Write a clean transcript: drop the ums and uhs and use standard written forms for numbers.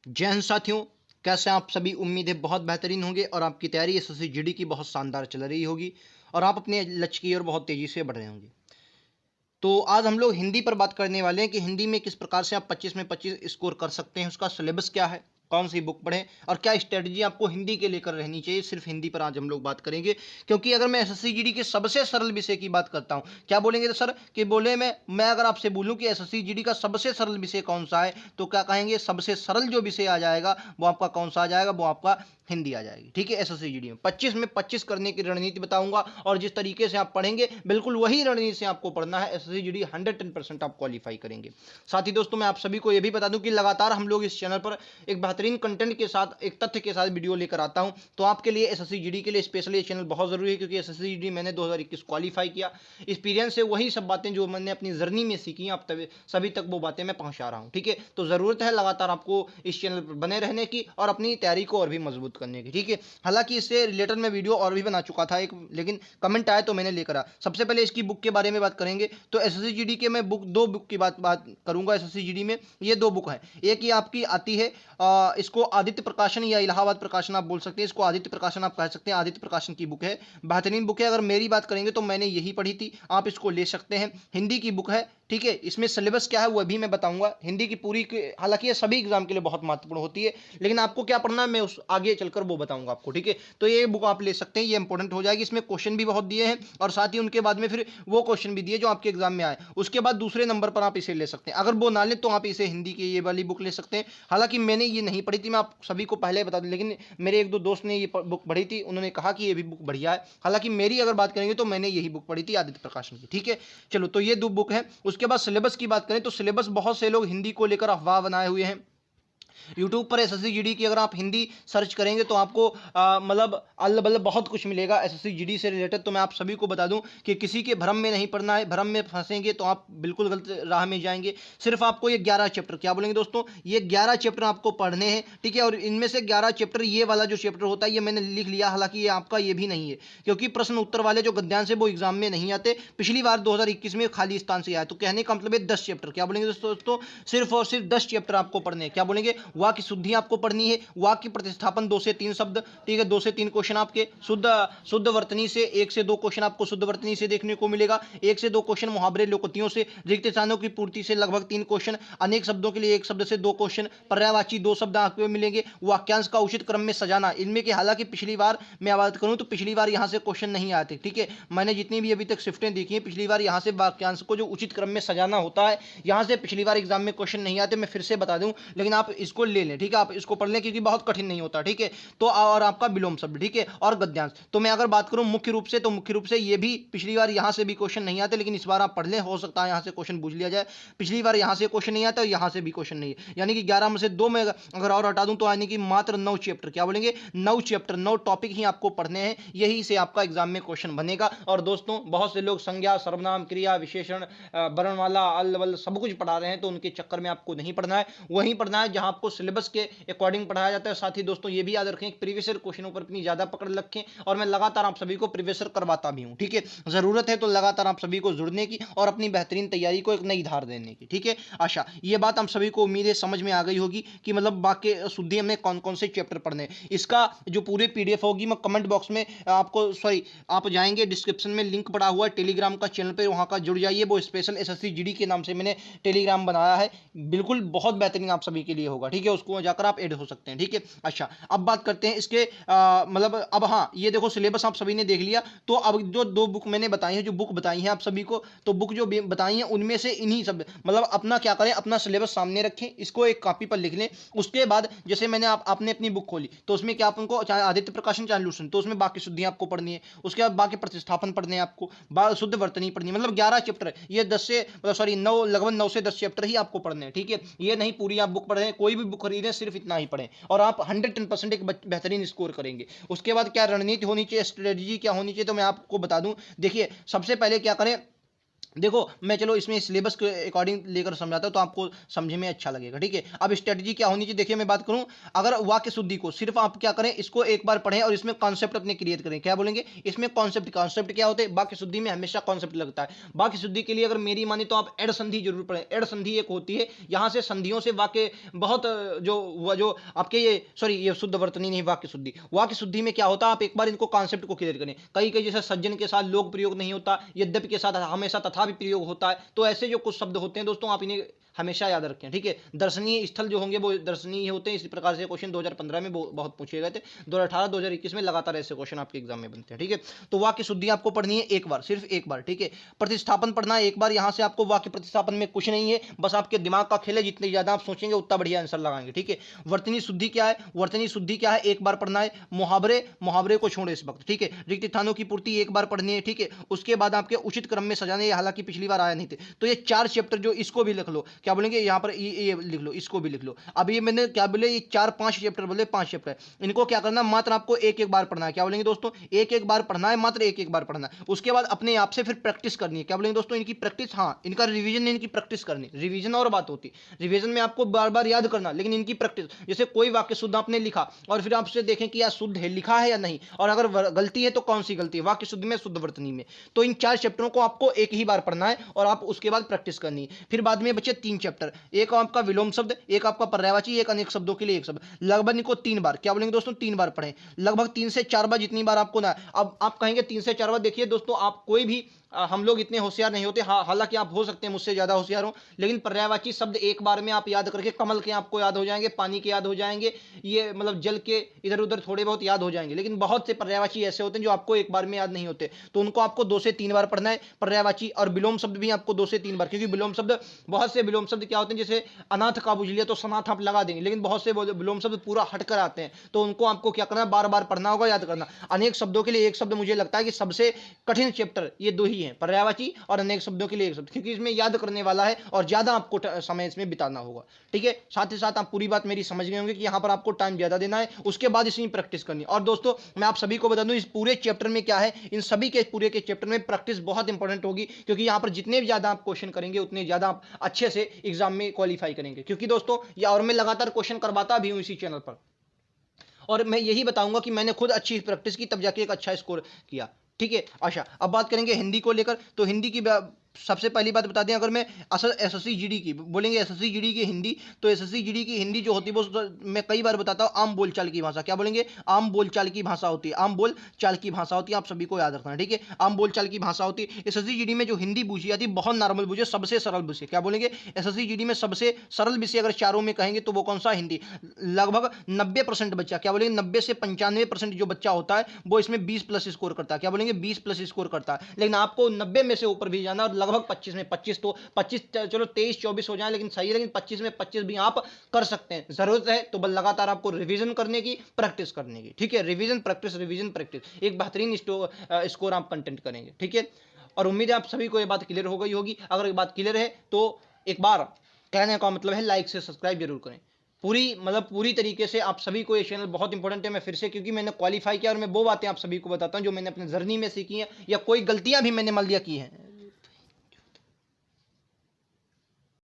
जय हिंद साथियों, कैसे आप सभी? उम्मीद है बहुत बेहतरीन होंगे और आपकी तैयारी एसएससी जीडी की बहुत शानदार चल रही होगी और आप अपने लक्ष्य की ओर बहुत तेजी से बढ़ रहे होंगे। तो आज हम लोग हिंदी पर बात करने वाले हैं कि हिंदी में किस प्रकार से आप 25 में 25 स्कोर कर सकते हैं, उसका सिलेबस क्या है, कौन सी बुक पढ़ें और क्या स्ट्रेटजी आपको हिंदी के लेकर रहनी चाहिए। सिर्फ हिंदी पर आज हम लोग बात करेंगे, क्योंकि अगर मैं एसएससी जीडी के सबसे सरल विषय की बात करता हूं, क्या बोलेंगे तो सर कि बोले मैं अगर आपसे बोलूं कि एसएससी जीडी का सबसे सरल विषय कौन सा है, तो क्या कहेंगे? सबसे सरल जो विषय आ जाएगा वो आपका कौन सा आ जाएगा? वो आपका हिंदी आ जाएगी। ठीक है, एसएससी जीडी में 25 करने की रणनीति बताऊंगा और जिस तरीके से आप पढ़ेंगे बिल्कुल वही रणनीति से आपको पढ़ना है। एसएससी जीडी 110% आप क्वालिफाई करेंगे। साथ ही दोस्तों, मैं आप सभी को यह भी बता दूं कि लगातार हम लोग इस चैनल पर एक बेहतरीन कंटेंट के साथ, एक तथ्य के साथ वीडियो लेकर आता हूं। तो आपके लिए एसएससी जीडी के लिए स्पेशली ये चैनल बहुत जरूरी है, क्योंकि एसएससी जीडी मैंने 2021 क्वालिफाई किया। एक्सपीरियंस से वही सब बातें जो मैंने अपनी जर्नी में सीखी आप सभी तक वो बातें मैं पहुंचा रहा हूं। ठीक है, तो जरूरत है लगातार आपको इस चैनल पर बने रहने की और अपनी तैयारी को और भी मजबूत करने की। ठीक है, हालांकि इससे रिलेटेड मैं वीडियो और भी बना चुका था एक, लेकिन कमेंट आया तो मैंने लेकर आ। सबसे पहले इसकी बुक के बारे में बात करेंगे। तो एसएससी जीडी के मैं दो बुक की बात करूंगा। एसएससी जीडी में ये दो बुक है। एक ये आपकी आती है, इसको आदित्य प्रकाशन या इलाहाबाद प्रकाशन आप बोल सकते हैं, इसको आदित्य प्रकाशन आप कह सकते हैं। आदित्य प्रकाशन की बुक है, बेहतरीन बुक है। अगर मेरी बात करेंगे तो मैंने यही पढ़ी थी, आप इसको ले सकते हैं। हिंदी की बुक है। ठीक है, इसमें सिलेबस क्या है वह भी मैं बताऊंगा। हिंदी की पूरी, हालांकि ये सभी एग्जाम के लिए बहुत महत्वपूर्ण होती है, लेकिन आपको क्या पढ़ना है मैं उस आगे चलकर वो बताऊंगा आपको। ठीक है, तो ये बुक आप ले सकते हैं, ये इंपॉर्टेंट हो जाएगी। इसमें क्वेश्चन भी बहुत दिए हैं और साथ ही उनके बाद में फिर वो क्वेश्चन भी दिए जो आपके एग्जाम में आए। उसके बाद दूसरे नंबर पर आप इसे ले सकते हैं। अगर वो ना ले तो आप इसे हिंदी की ये वाली बुक ले सकते हैं। हालांकि मैंने ये नहीं पढ़ी थी, मैं आप सभी को पहले बता दूं, लेकिन मेरे एक दो दोस्त ने ये बुक पढ़ी थी, उन्होंने कहा कि ये भी बुक बढ़िया है। हालांकि मेरी अगर बात करेंगे तो मैंने यही बुक पढ़ी थी, आदित्य प्रकाशन की। ठीक है, चलो, तो ये दो बुक है। उसके बाद सिलेबस की बात करें तो सिलेबस बहुत से लोग हिंदी को लेकर अफवाह बनाए हुए हैं। यूट्यूब पर एसएससी जीडी की अगर आप हिंदी सर्च करेंगे तो आपको मतलब अल्ल बल्ल बहुत कुछ मिलेगा एसएससी जीडी से रिलेटेड। तो मैं आप सभी को बता दूं कि किसी के भ्रम में नहीं पड़ना है। भ्रम में फंसेंगे तो आप बिल्कुल गलत राह में जाएंगे। सिर्फ आपको ये 11 चैप्टर, क्या बोलेंगे दोस्तों, ये 11 चैप्टर आपको पढ़ने हैं। ठीक है, और इनमें से 11 चैप्टर, ये वाला जो चैप्टर होता है ये मैंने लिख लिया, हालांकि ये आपका ये भी नहीं है, क्योंकि प्रश्न उत्तर वाले जो गद्यांश है वो एग्जाम में नहीं आते। पिछली बार 2021 में खाली स्थान से आया। तो कहने का मतलब है 10 चैप्टर, क्या बोलेंगे दोस्तों, सिर्फ और सिर्फ 10 चैप्टर आपको पढ़ने हैं। क्या बोलेंगे, वाक्य शुद्धि आपको पढ़नी है, वाक्य प्रतिस्थापन 2 से 3 शब्द। ठीक है, 2 से 3 क्वेश्चन आपके शुद्ध वर्तनी से, 1 से 2 क्वेश्चन आपको शुद्ध वर्तनी से देखने को मिलेगा, 1 से 2 क्वेश्चन मुहावरे लोकोक्तियों से, रिक्त स्थानों की पूर्ति से लगभग 3 क्वेश्चन, अनेक शब्दों के लिए 1 शब्द से 2 क्वेश्चन, पर्यायवाची 2 शब्द आपको मिलेंगे, वाक्यांश का उचित क्रम में सजाना इनमें के। हालांकि पिछली बार मैं बात करूं तो पिछली बार यहां से क्वेश्चन नहीं आते। ठीक है, मैंने जितनी भी अभी तक शिफ्टें देखी हैं, पिछली बार यहां से वाक्यांश को जो उचित क्रम में सजाना होता है, यहां से पिछली बार एग्जाम में क्वेश्चन नहीं आते। मैं फिर से बता दूं, लेकिन आप इसको ले लें। ठीक है, आप इसको पढ़ लें क्योंकि बहुत कठिन नहीं होता। ठीक है, तो और आपका विलोम शब्द, ठीक है, और गद्यांश। तो मैं अगर बात करूं मुख्य रूप से, तो मुख्य रूप से ये भी पिछली बार यहां से भी क्वेश्चन नहीं आते, लेकिन इस बार आप पढ़ लें, हो सकता है यहां से क्वेश्चन पूछ लिया जाए। पिछली बार यहां से क्वेश्चन नहीं आता और यहां से भी क्वेश्चन नहीं है, यानी कि 11 में से 2 में अगर और हटा दूं तो यानी कि मात्र 9 चैप्टर, क्या बोलेंगे, 9 चैप्टर, 9 टॉपिक ही आपको पढ़ने हैं। यही से आपका एग्जाम में क्वेश्चन बनेगा। और दोस्तों, बहुत से लोग संज्ञा, सर्वनाम, क्रिया, विशेषण, वर्णमाला, अल वल सब कुछ पढ़ा रहे हैं, तो उनके चक्कर में आपको नहीं पढ़ना है। वहीं पढ़ना है जहां आपको सिलेबस के अकॉर्डिंग पढ़ाया जाता है। साथ ही दोस्तों, ये भी याद रखें प्रीवियस ईयर क्वेश्चनों पर इतनी ज्यादा पकड़ रखें, और मैं लगातार आप सभी को प्रीवियस ईयर करवाता भी हूं। ठीक है, जरूरत है तो लगातार आप सभी को जुड़ने की और अपनी बेहतरीन तैयारी को एक नई धार देने की। ठीक है, आशा ये बात हम सभी को उम्मीद है समझ में आ गई होगी कि मतलब वाक्य शुद्धि में कौन कौन से चैप्टर पढ़ने हैं। इसका जो पूरे पीडीएफ होगी मैं कमेंट बॉक्स में आपको, सॉरी, आप जाएंगे डिस्क्रिप्शन में लिंक पड़ा हुआ है टेलीग्राम का चैनल पे, वहां का जुड़ जाइए। वो स्पेशल एसएससी जीडी के नाम से मैंने टेलीग्राम बनाया है, बिल्कुल बहुत बेहतरीन आप सभी के लिए होगा। ठीक है, उसको जाकर आप ऐड हो सकते हैं। ठीक है, अच्छा, अब बात करते हैं इसके मतलब, अब हाँ, ये देखो सिलेबस आप सभी ने देख लिया। तो अब जो 2 बुक मैंने बताई है, जो बुक बताई है आप सभी को, तो बुक जो बताई है उनमें से इन्हीं सब, मतलब अपना क्या करें, अपना सिलेबस सामने रखें, इसको एक कॉपी पर लिख लें। उसके बाद जैसे मैंने आपने अपनी बुक खोली तो उसमें क्या आपको, चाहे आदित्य प्रकाशन चाहे लूसन, तो उसमें बाकी शुद्धियां आपको पढ़नी है। उसके बाद बाकी प्रतिस्थापन पढ़ने हैं आपको, शुद्ध वर्तनी पढ़नी है। मतलब 11 चैप्टर, ये 10 से मतलब सॉरी 9, लगभग 9 से 10 चैप्टर ही आपको पढ़ने हैं। ठीक है, ये नहीं पूरी आप बुक पढ़ रहे हैं, कोई भी बुक खरीदें सिर्फ इतना ही पढ़ें और आप 110% एक बेहतरीन स्कोर करेंगे। उसके बाद क्या रणनीति होनी चाहिए, स्ट्रेटजी क्या होनी चाहिए, तो मैं आपको बता दूं। देखिए, सबसे पहले क्या करें, देखो मैं चलो इसमें सिलेबस के अकॉर्डिंग लेकर समझाता हूँ तो आपको समझ में अच्छा लगेगा, ठीक है। अब स्ट्रेटजी क्या होनी चाहिए, देखिए मैं बात करूँ, अगर वाक्य शुद्धि को सिर्फ आप क्या करें, इसको एक बार पढ़ें और इसमें कॉन्सेप्ट अपने क्रिएट करें। क्या बोलेंगे इसमें कॉन्सेप्ट, कॉन्सेप्ट क्या होते हैं, वाक्य शुद्धि में हमेशा कॉन्सेप्ट लगता है। वाक्य शुद्धि के लिए अगर मेरी माने तो आप एड संधि जरूर पढ़ें। एड संधि एक होती है, यहाँ से संधियों से वाक्य बहुत जो आपके ये सॉरी ये शुद्ध वर्तनी नहीं, वाक्य शुद्धि। वाक्य शुद्धि में क्या होता है, आप एक बार इनको कॉन्सेप्ट को क्लियर करें। कई कई जैसे सज्जन के साथ लोग प्रयोग नहीं होता, यद्यपि के साथ हमेशा तथा भी प्रयोग होता है। तो ऐसे जो कुछ शब्द होते हैं दोस्तों, आप इन्हें हमेशा याद रखें, ठीक है। दर्शनीय स्थल जो होंगे वो दर्शनीय होते हैं। इसी प्रकार से क्वेश्चन 2015 में बहुत पूछे गए थे, 2018 2021 में लगातार ऐसे क्वेश्चन आपके एग्जाम में बनते हैं, ठीक है। तो वाक्य शुद्धि आपको पढ़नी है एक बार, सिर्फ एक बार, ठीक है। प्रतिस्थापन पढ़ना है एक बार। यहाँ से आपको वाक्य प्रतिस्थापन में कुछ नहीं है, बस आपके दिमाग का खेल है, जितनी ज्यादा आप सोचेंगे उतना बढ़िया आंसर लगाएंगे, ठीक है। वर्तनी शुद्धि क्या है, वर्तनी शुद्धि क्या है, एक बार पढ़ना है। मुहावरे, मुहावरे को छोड़े इस वक्त, ठीक है। रिक्त स्थानों की पूर्ति एक बार पढ़नी है, ठीक है। उसके बाद आपके उचित क्रम में सजाने, हालांकि पिछली बार आया नहीं थे। तो ये 4 चैप्टर जो, इसको भी लिख लो, क्या बोलेंगे यहाँ पर ये लिख लो, इसको भी लिख लो। अब ये मैंने क्या बोले, ये 4-5 चैप्टर बोले, 5 चैप्टर, इनको क्या करना, मात्र आपको एक एक बार पढ़ना है। क्या बोलेंगे दोस्तों, एक एक बार पढ़ना है, मात्र एक एक बार पढ़ना है। उसके बाद अपने आप से फिर प्रैक्टिस करनी है। क्या बोलेंगे दोस्तों, इनकी प्रैक्टिस, हाँ इनका रिवीजन नहीं, इनकी प्रैक्टिस करनी। रिवीजन और बात होती है, रिवीजन में आपको बार बार याद करना, लेकिन इनकी प्रैक्टिस। जैसे कोई वाक्य शुद्ध आपने लिखा और फिर आपसे देखें कि यह शुद्ध है, लिखा है या नहीं, और अगर गलती है तो कौन सी गलती है, वाक्य शुद्ध में, शुद्ध वर्तनी में। तो इन 4 चैप्टरों को आपको एक ही बार पढ़ना है और आप उसके बाद प्रैक्टिस करनी है। फिर बाद में बचे 3 चैप्टर, एक आपका विलोम शब्द, एक आपका पर्यायवाची, एक अनेक शब्दों के लिए एक शब्द। लगभग इनको 3 बार, क्या बोलेंगे दोस्तों, 3 बार पढ़ें। लगभग 3 से 4 बार, जितनी बार आपको ना। अब आप कहेंगे 3 से 4 बार, देखिए दोस्तों, आप कोई भी हम लोग इतने होशियार नहीं होते, हालांकि आप हो सकते हैं मुझसे ज्यादा होशियार हो, लेकिन पर्यायवाची शब्द एक बार में आप याद करके, कमल के आपको याद हो जाएंगे, पानी के याद हो जाएंगे, ये मतलब जल के इधर उधर थोड़े बहुत याद हो जाएंगे। लेकिन बहुत से पर्यायवाची ऐसे होते हैं जो आपको एक बार में याद नहीं होते, तो उनको आपको 2 से 3 बार पढ़ना है, पर्यायवाची। और विलोम शब्द भी आपको 2 से 3 बार, क्योंकि विलोम शब्द, बहुत से विलोम शब्द क्या होते हैं, जैसे अनाथ का बुझ लिया तो सनाथ आप लगा देंगे, लेकिन बहुत से विलोम शब्द पूरा हटकर आते हैं, तो उनको आपको क्या करना है, बार बार पढ़ना होगा, याद करना। अनेक शब्दों के लिए एक शब्द, मुझे लगता है कि सबसे कठिन चैप्टर ये 2 ही है, पर्यायवाची और अनेक शब्दों के लिए एक शब्द, क्योंकि इसमें याद करने वाला है और ज्यादा आपको समय इसमें बिताना होगा, ठीक है। साथ ही साथ आप पूरी बात मेरी समझ गए होंगे कि यहाँ पर आपको टाइम ज्यादा देना है, उसके बाद इसमें प्रैक्टिस करनी है। और दोस्तों मैं आप सभी को बता दूं, इस पूरे चैप्टर में क्या है, इन सभी के पूरे के चैप्टर में प्रैक्टिस बहुत इंपॉर्टेंट होगी, क्योंकि यहाँ पर जितने भी ज्यादा आप क्वेश्चन करेंगे उतने ज्यादा आप अच्छे से एग्जाम में क्वालिफाई करेंगे। क्योंकि दोस्तों ये, और मैं लगातार क्वेश्चन करवाता भी हूँ इसी चैनल पर, और मैं यही बताऊंगा कि मैंने खुद अच्छी प्रैक्टिस की, तब जाके एक अच्छा स्कोर किया, ठीक है। अच्छा, अब बात करेंगे हिंदी को लेकर। तो हिंदी की सबसे पहली बात बता दें, अगर मैं असल एसएससी जीडी की बोलेंगे, एसएससी जीडी की हिंदी, तो एसएससी जीडी की हिंदी जो होती है वो मैं कई बार बताता हूँ, आम बोलचाल की भाषा। क्या बोलेंगे, आम बोलचाल की भाषा होती है, आम बोलचाल की भाषा होती है, आप सभी को याद रखना है, ठीक है। आम बोलचाल की भाषा होती है। एसएससी जीडी में जो हिंदी पूछी जाती है, बहुत नॉर्मल पूछे, सबसे सरल विषय। क्या बोलेंगे, एसएससी जीडी में सबसे सरल विषय अगर चारों में कहेंगे तो वो कौन सा, हिंदी। लगभग 90% बच्चा, क्या बोलेंगे 90 से 95% जो बच्चा होता है वो इसमें 20+ स्कोर करता है। क्या बोलेंगे, 20+ स्कोर करता है। लेकिन आपको 90 में से ऊपर भी जाना, और लगभग 25 में 25, तो 25 चलो 23-24 हो जाए लेकिन सही है, लेकिन 25 में 25 भी आप कर सकते हैं। जरूरत है तो बस लगातार आपको रिवीजन करने की, प्रैक्टिस करने की, ठीक है। रिवीजन प्रैक्टिस, रिवीजन प्रैक्टिस, एक बेहतरीन स्कोर आप कंटेंट करेंगे, ठीक है। और उम्मीद है आप सभी को ये बात क्लियर हो गई होगी। अगर ये बात क्लियर है तो एक बार कहने का मतलब है, लाइक से सब्सक्राइब जरूर करें। पूरी मतलब पूरी तरीके से आप सभी को ये चैनल बहुत इंपॉर्टेंट है। मैं फिर से, क्योंकि मैंने क्वालिफाई किया और मैं वो बातें आप सभी को बताता हूं जो मैंने अपने जर्नी में सीखी हैं, या कोई गलतियां भी मैंने मान लिया की हैं,